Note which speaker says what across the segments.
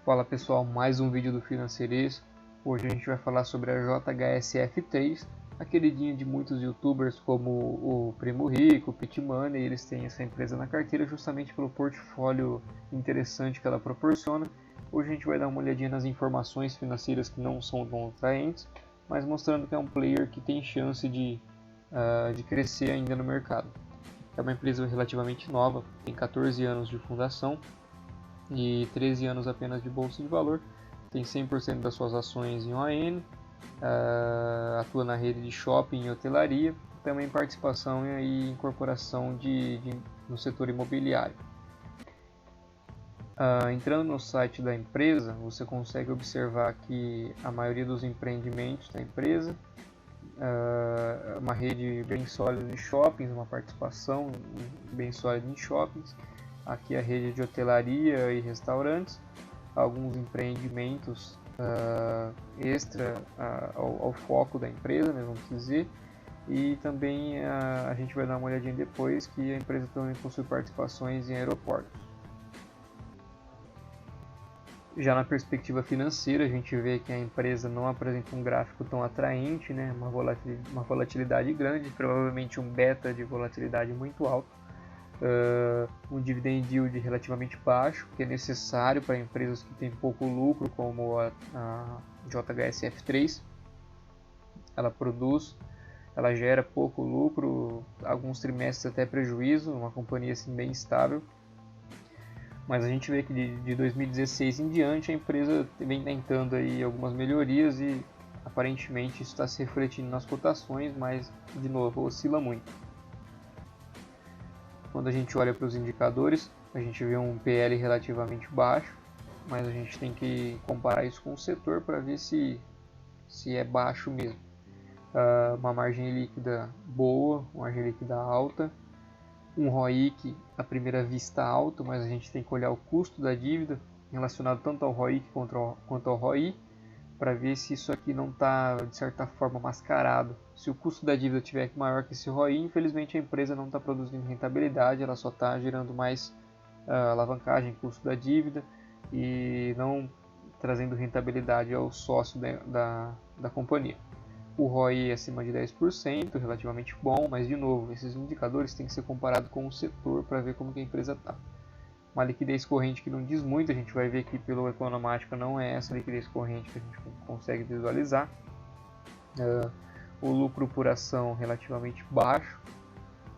Speaker 1: Fala pessoal, mais um vídeo do Financeirês. Hoje a gente vai falar sobre a JHSF3, a queridinha de muitos youtubers como o Primo Rico, o Pit Money. Eles têm essa empresa na carteira justamente pelo portfólio interessante que ela proporciona. Hoje a gente vai dar uma olhadinha nas informações financeiras que não são tão atraentes, mas mostrando que é um player que tem chance de crescer ainda no mercado. É uma empresa relativamente nova, tem 14 anos de fundação e 13 anos apenas de bolsa de valor, tem 100% das suas ações em ON, atua na rede de shopping e hotelaria, também participação e incorporação no setor imobiliário. Entrando no site da empresa, você consegue observar que a maioria dos empreendimentos da empresa é uma rede bem sólida de shoppings, uma participação bem sólida em shoppings. Aqui a rede de hotelaria e restaurantes, alguns empreendimentos extra ao foco da empresa, né, vamos dizer, e também a gente vai dar uma olhadinha depois que a empresa também possui participações em aeroportos. Já na perspectiva financeira, a gente vê que a empresa não apresenta um gráfico tão atraente, né, uma volatilidade grande, provavelmente um beta de volatilidade muito alto. Um dividend yield relativamente baixo, que é necessário para empresas que têm pouco lucro, como a JHSF3. Ela gera pouco lucro, alguns trimestres até prejuízo, uma companhia assim, bem estável. Mas a gente vê que de 2016 em diante a empresa vem tentando aí algumas melhorias e aparentemente isso está se refletindo nas cotações, mas de novo oscila muito. Quando a gente olha para os indicadores, a gente vê um PL relativamente baixo, mas a gente tem que comparar isso com o setor para ver se é baixo mesmo. Uma margem líquida boa, uma margem líquida alta, um ROIC à primeira vista alto, mas a gente tem que olhar o custo da dívida relacionado tanto ao ROIC quanto ao ROI, para ver se isso aqui não está, de certa forma, mascarado. Se o custo da dívida estiver maior que esse ROI, infelizmente a empresa não está produzindo rentabilidade, ela só está gerando mais alavancagem, custo da dívida, e não trazendo rentabilidade ao sócio da companhia. O ROI é acima de 10%, relativamente bom, mas de novo, esses indicadores têm que ser comparados com o setor para ver como que a empresa está. Uma liquidez corrente que não diz muito, a gente vai ver aqui pelo Economática, não é essa liquidez corrente que a gente consegue visualizar. O lucro por ação relativamente baixo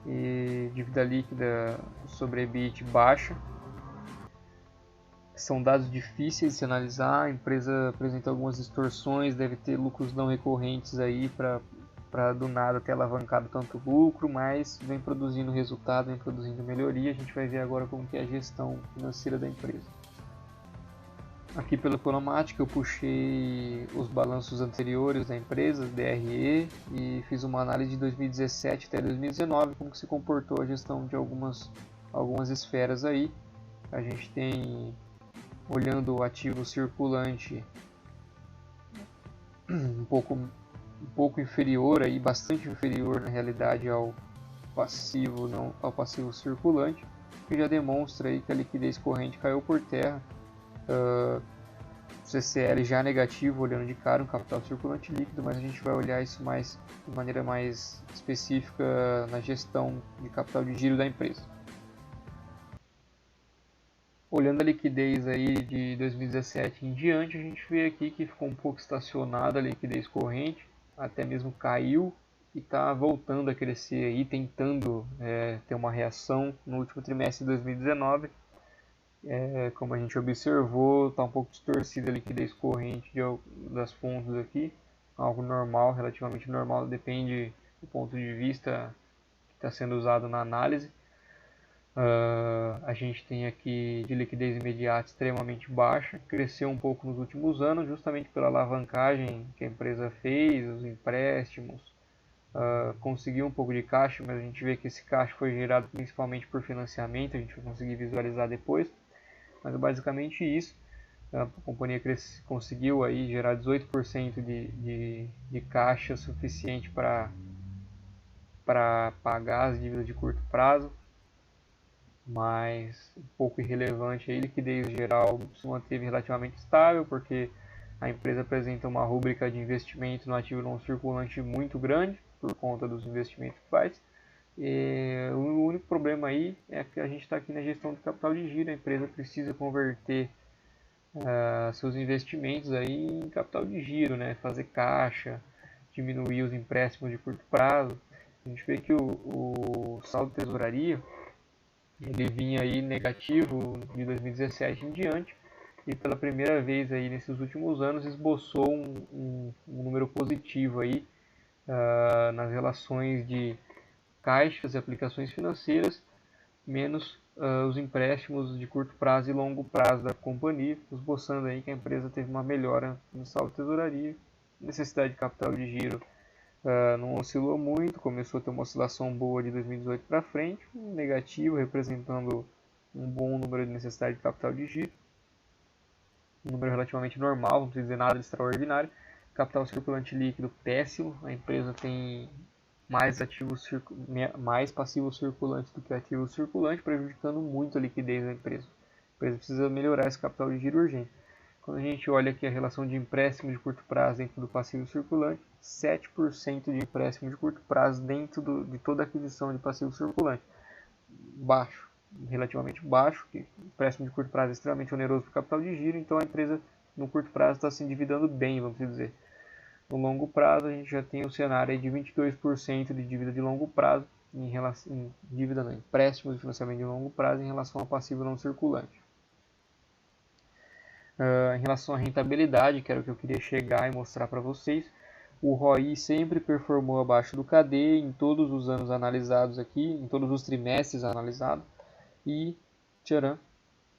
Speaker 1: e dívida líquida sobre EBIT baixa. São dados difíceis de se analisar, a empresa apresenta algumas distorções, deve ter lucros não recorrentes aí para do nada ter alavancado tanto lucro, mas vem produzindo resultado, vem produzindo melhoria. A gente vai ver agora como que é a gestão financeira da empresa. Aqui pelo Economática eu puxei os balanços anteriores da empresa, DRE, e fiz uma análise de 2017 até 2019, como que se comportou a gestão de algumas esferas aí. A gente tem, olhando o ativo circulante, um pouco inferior, aí, bastante inferior na realidade ao passivo circulante, que já demonstra aí que a liquidez corrente caiu por terra. CCL já negativo, olhando de cara, um capital circulante líquido, mas a gente vai olhar isso de maneira mais específica na gestão de capital de giro da empresa. Olhando a liquidez aí de 2017 em diante, a gente vê aqui que ficou um pouco estacionada a liquidez corrente, até mesmo caiu e está voltando a crescer aí, tentando ter uma reação no último trimestre de 2019. Como a gente observou, está um pouco distorcida a liquidez corrente das fontes aqui, algo normal, relativamente normal, depende do ponto de vista que está sendo usado na análise. A gente tem aqui de liquidez imediata extremamente baixa, cresceu um pouco nos últimos anos, justamente pela alavancagem que a empresa fez, os empréstimos, conseguiu um pouco de caixa, mas a gente vê que esse caixa foi gerado principalmente por financiamento, a gente vai conseguir visualizar depois, mas é basicamente isso. A companhia conseguiu aí gerar 18% de caixa suficiente para pagar as dívidas de curto prazo. mas um pouco irrelevante. A liquidez geral se manteve relativamente estável, porque a empresa apresenta uma rúbrica de investimento no ativo não circulante muito grande, por conta dos investimentos que faz. E o único problema aí é que a gente está aqui na gestão do capital de giro. A empresa precisa converter seus investimentos aí em capital de giro, né? Fazer caixa, diminuir os empréstimos de curto prazo. A gente vê que o saldo de tesouraria ele vinha aí negativo de 2017 em diante, e pela primeira vez aí nesses últimos anos esboçou um número positivo aí nas relações de caixas e aplicações financeiras, menos os empréstimos de curto prazo e longo prazo da companhia, esboçando aí que a empresa teve uma melhora no saldo de tesouraria. Necessidade de capital de giro não oscilou muito, começou a ter uma oscilação boa de 2018 para frente, um negativo representando um bom número de necessidade de capital de giro, um número relativamente normal, não precisa dizer nada de extraordinário. Capital circulante líquido péssimo, a empresa tem mais passivo circulante do que ativo circulante, prejudicando muito a liquidez da empresa. A empresa precisa melhorar esse capital de giro urgente. Quando a gente olha aqui a relação de empréstimo de curto prazo dentro do passivo circulante, 7% de empréstimo de curto prazo dentro de toda a aquisição de passivo circulante. Baixo, relativamente baixo, que empréstimo de curto prazo é extremamente oneroso para o capital de giro, então a empresa no curto prazo está se endividando bem, vamos dizer. No longo prazo a gente já tem o cenário de 22% de dívida de longo prazo empréstimo de financiamento de longo prazo em relação ao passivo não circulante. Em relação à rentabilidade, que era o que eu queria chegar e mostrar para vocês, o ROI sempre performou abaixo do KD em todos os anos analisados aqui, em todos os trimestres analisados, e tcharam,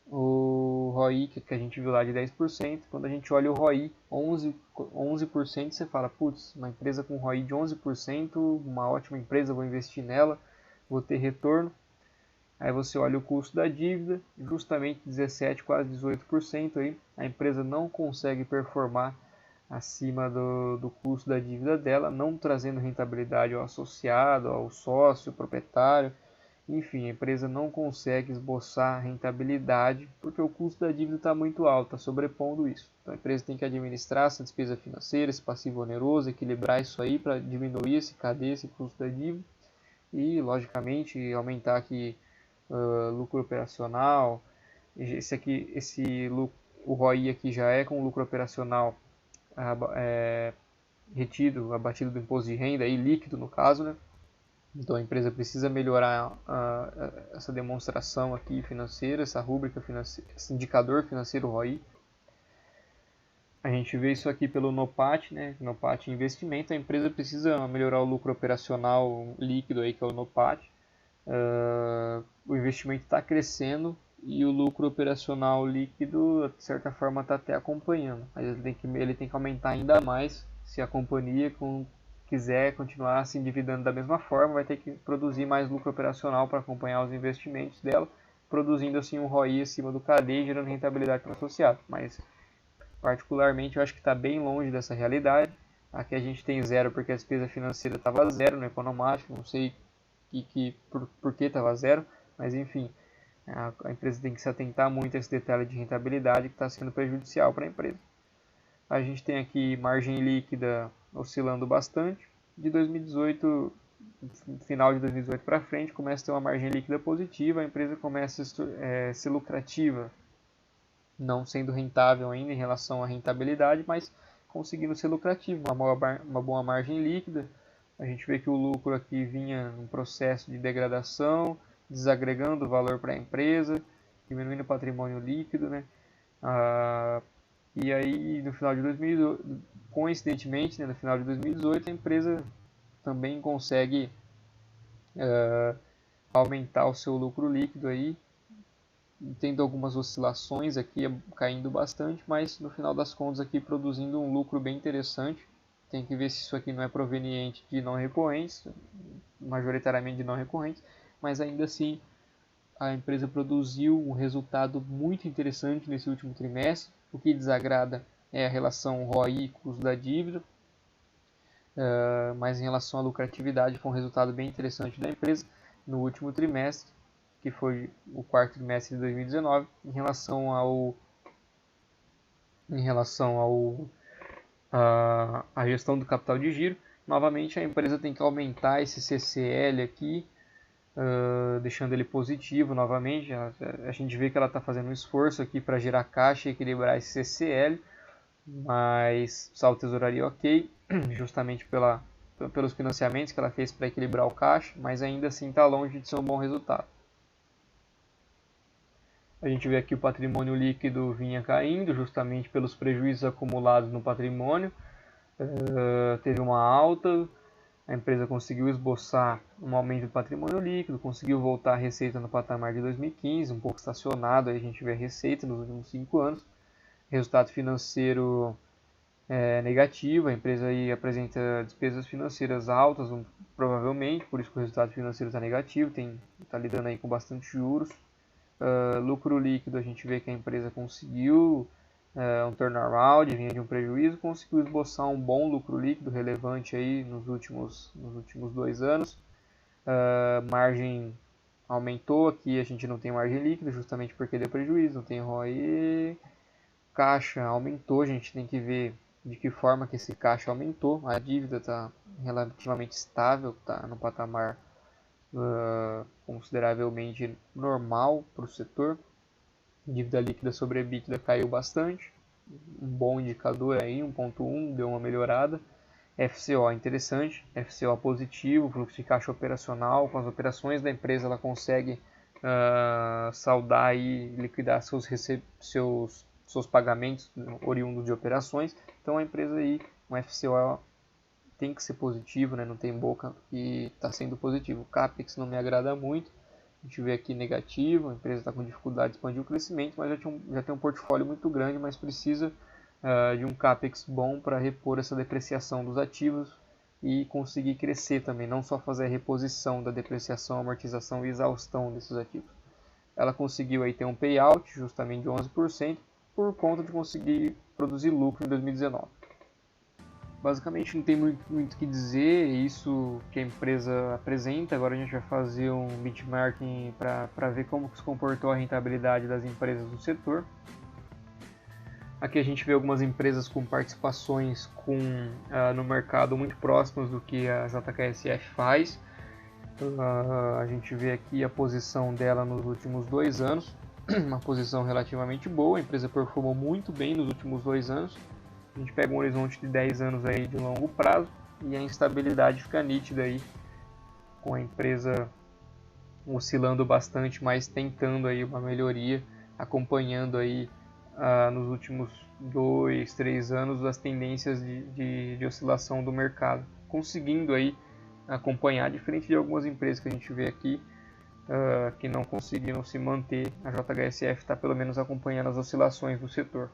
Speaker 1: o ROI que a gente viu lá de 10%, quando a gente olha o ROI 11%, você fala, putz, uma empresa com ROI de 11%, uma ótima empresa, vou investir nela, vou ter retorno. Aí você olha o custo da dívida, justamente 17, quase 18%, aí a empresa não consegue performar acima do custo da dívida dela, não trazendo rentabilidade ao associado, ao sócio, proprietário. Enfim, a empresa não consegue esboçar rentabilidade porque o custo da dívida está muito alto, está sobrepondo isso. Então a empresa tem que administrar essa despesa financeira, esse passivo oneroso, equilibrar isso aí para diminuir esse KD, esse custo da dívida e, logicamente, aumentar aqui lucro operacional. O ROI aqui já é com lucro operacional retido, abatido do imposto de renda, aí, líquido no caso, né? Então a empresa precisa melhorar essa demonstração aqui financeira, essa rúbrica financeira, esse indicador financeiro ROI. A gente vê isso aqui pelo NOPAT, né? NOPAT investimento. A empresa precisa melhorar o lucro operacional líquido aí, que é o NOPAT. O investimento está crescendo e o lucro operacional líquido, de certa forma, está até acompanhando. Mas ele tem que aumentar ainda mais se a companhia quiser continuar se endividando da mesma forma, vai ter que produzir mais lucro operacional para acompanhar os investimentos dela, produzindo assim um ROI acima do KD, gerando rentabilidade para o associado. Mas, particularmente, eu acho que está bem longe dessa realidade. Aqui a gente tem zero porque a despesa financeira estava zero no economático, não sei por que estava zero, mas enfim, a empresa tem que se atentar muito a esse detalhe de rentabilidade que está sendo prejudicial para a empresa. A gente tem aqui margem líquida oscilando bastante. De 2018, final de 2018 para frente, começa a ter uma margem líquida positiva, a empresa começa a ser lucrativa, não sendo rentável ainda em relação à rentabilidade, mas conseguindo ser lucrativa, uma boa margem líquida. A gente vê que o lucro aqui vinha num processo de degradação, desagregando o valor para a empresa, diminuindo o patrimônio líquido, né? E aí, no final de 2018, coincidentemente, né, no final de 2018, a empresa também consegue aumentar o seu lucro líquido aí, tendo algumas oscilações aqui, caindo bastante, mas no final das contas aqui produzindo um lucro bem interessante. Tem que ver se isso aqui não é proveniente de não recorrentes, majoritariamente de não recorrentes, mas ainda assim a empresa produziu um resultado muito interessante nesse último trimestre. O que desagrada é a relação ROI e custo da dívida, mas em relação à lucratividade foi um resultado bem interessante da empresa no último trimestre. que foi o quarto trimestre de 2019, em relação à gestão do capital de giro. Novamente, a empresa tem que aumentar esse CCL aqui, deixando ele positivo novamente. A gente vê que ela está fazendo um esforço aqui para gerar caixa e equilibrar esse CCL, mas saldo tesouraria ok, justamente pelos financiamentos que ela fez para equilibrar o caixa, mas ainda assim está longe de ser um bom resultado. A gente vê aqui o patrimônio líquido vinha caindo, justamente pelos prejuízos acumulados no patrimônio. Teve uma alta, a empresa conseguiu esboçar um aumento do patrimônio líquido, conseguiu voltar a receita no patamar de 2015, um pouco estacionado, aí a gente vê a receita nos últimos 5 anos. Resultado financeiro negativo, a empresa aí apresenta despesas financeiras altas, provavelmente, por isso que o resultado financeiro está negativo, está lidando aí com bastante juros. Lucro líquido, a gente vê que a empresa conseguiu um turnaround, vinha de um prejuízo, conseguiu esboçar um bom lucro líquido relevante aí nos últimos 2 anos. Margem aumentou, aqui a gente não tem margem líquida, justamente porque deu prejuízo, não tem ROE. Caixa aumentou, a gente tem que ver de que forma que esse caixa aumentou. A dívida está relativamente estável, está no patamar consideravelmente normal para o setor. Dívida líquida sobre EBITDA caiu bastante, um bom indicador aí, 1.1, deu uma melhorada. FCO interessante, FCO positivo, fluxo de caixa operacional, com as operações da empresa ela consegue saldar e liquidar seus pagamentos oriundos de operações. Então a empresa aí, um FCO tem que ser positivo, né? Não tem boca, e está sendo positivo. O CAPEX não me agrada muito, a gente vê aqui negativo, a empresa está com dificuldade de expandir o crescimento, mas já tem um portfólio muito grande, mas precisa de um CAPEX bom para repor essa depreciação dos ativos e conseguir crescer também, não só fazer a reposição da depreciação, amortização e exaustão desses ativos. Ela conseguiu aí ter um payout justamente de 11% por conta de conseguir produzir lucro em 2019. Basicamente não tem muito o que dizer, é isso que a empresa apresenta. Agora a gente vai fazer um benchmarking para ver como se comportou a rentabilidade das empresas do setor. Aqui a gente vê algumas empresas com participações no mercado muito próximas do que a JKSF faz. A gente vê aqui a posição dela nos últimos 2 anos, uma posição relativamente boa, a empresa performou muito bem nos últimos 2 anos. A gente pega um horizonte de 10 anos aí de longo prazo e a instabilidade fica nítida aí, com a empresa oscilando bastante, mas tentando aí uma melhoria, acompanhando aí nos últimos 2, 3 anos as tendências de oscilação do mercado, conseguindo aí acompanhar, diferente de algumas empresas que a gente vê aqui que não conseguiram se manter. A JHSF está pelo menos acompanhando as oscilações do setor.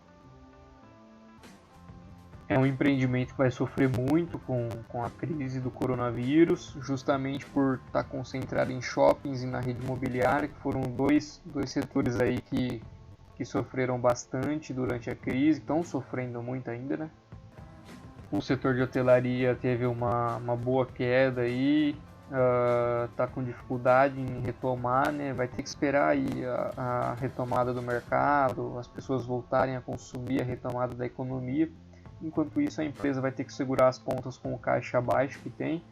Speaker 1: É um empreendimento que vai sofrer muito com a crise do coronavírus, justamente por estar concentrado em shoppings e na rede imobiliária, que foram dois setores aí que sofreram bastante durante a crise, estão sofrendo muito ainda, né? O setor de hotelaria teve uma boa queda aí, está com dificuldade em retomar, né? Vai ter que esperar aí a retomada do mercado, as pessoas voltarem a consumir, a retomada da economia. Enquanto isso, a empresa vai ter que segurar as pontas com o caixa baixo que tem.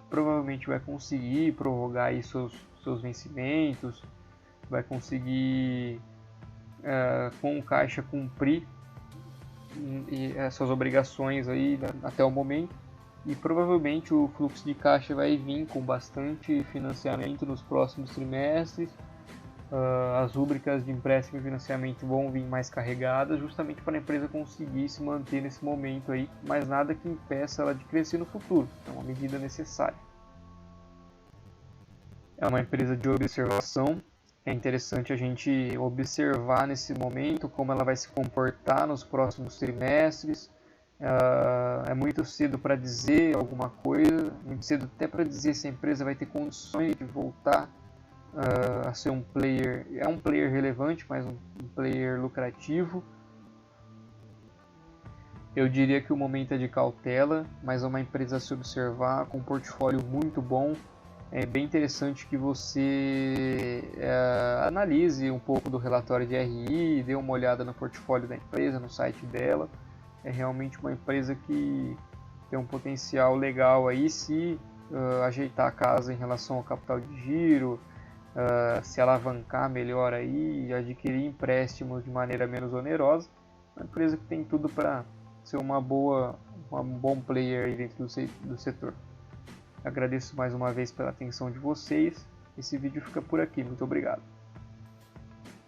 Speaker 1: Provavelmente vai conseguir prorrogar aí seus vencimentos, vai conseguir, com o caixa, cumprir essas obrigações aí até o momento. E provavelmente o fluxo de caixa vai vir com bastante financiamento nos próximos trimestres. As rúbricas de empréstimo e financiamento vão vir mais carregadas, justamente para a empresa conseguir se manter nesse momento aí, mas nada que impeça ela de crescer no futuro, é uma medida necessária. É uma empresa de observação, é interessante a gente observar nesse momento como ela vai se comportar nos próximos trimestres. É muito cedo para dizer alguma coisa, muito cedo até para dizer se a empresa vai ter condições de voltar a ser um player, é um player relevante, mas um player lucrativo. Eu diria que o momento é de cautela, mas é uma empresa a se observar, com um portfólio muito bom, é bem interessante que você analise um pouco do relatório de RI, dê uma olhada no portfólio da empresa, no site dela. É realmente uma empresa que tem um potencial legal aí se ajeitar a casa em relação ao capital de giro, se alavancar melhor aí, adquirir empréstimos de maneira menos onerosa. Uma empresa que tem tudo para ser um bom player aí dentro do setor. Agradeço mais uma vez pela atenção de vocês. Esse vídeo fica por aqui. Muito obrigado.